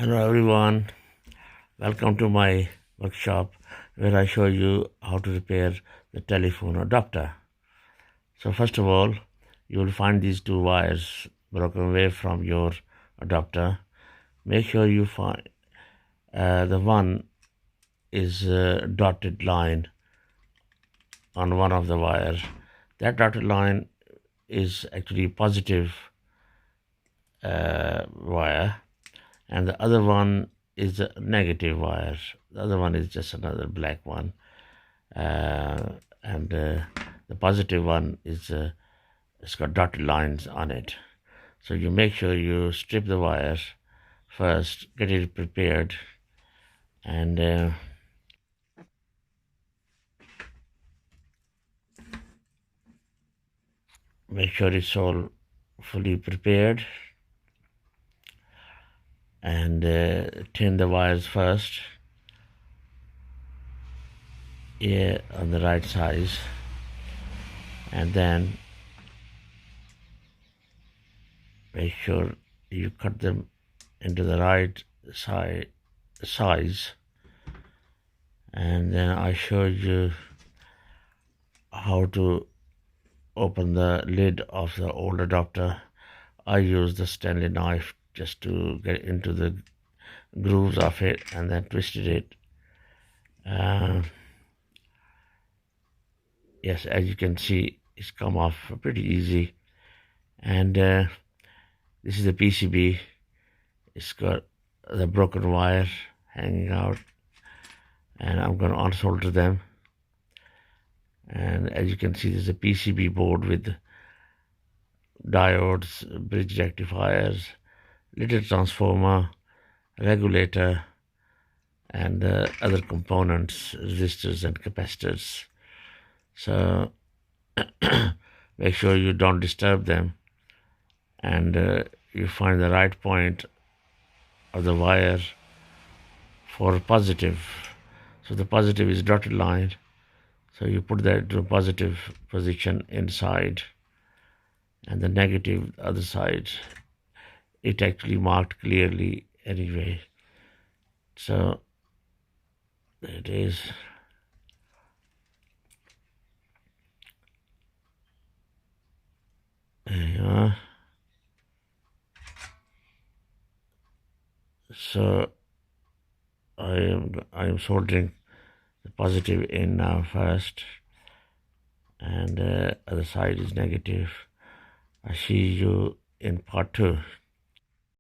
Hello everyone, welcome to my workshop where I show you how to repair the telephone adapter. So first of all, you will find these two wires broken away from your adapter. Make sure you find the one is a dotted line on one of the wires. That dotted line is actually positive wire, and the other one is a negative wire. The other one is just another black one, and the positive one is it's got dotted lines on it. So you make sure you strip the wires first, get it prepared, and make sure it's all fully prepared, and tin the wires first, here on the right size, and then make sure you cut them into the right size, and then I showed you how to open the lid of the old adapter. I use the Stanley knife just to get into the grooves of it and then twisted it. Yes, as you can see, it's come off pretty easy. And this is the PCB. It's got the broken wire hanging out, and I'm going to unsolder them. And as you can see, there's a PCB board with diodes, bridge rectifiers, little transformer, regulator, and other components, resistors and capacitors. So make sure you don't disturb them, and you find the right point of the wire for positive. So the positive is dotted line, so you put that to a positive position inside, and the negative other side, it actually marked clearly anyway. So there it is. There you are. So I am soldering the positive in now first, and other side is negative. I see you in part 2.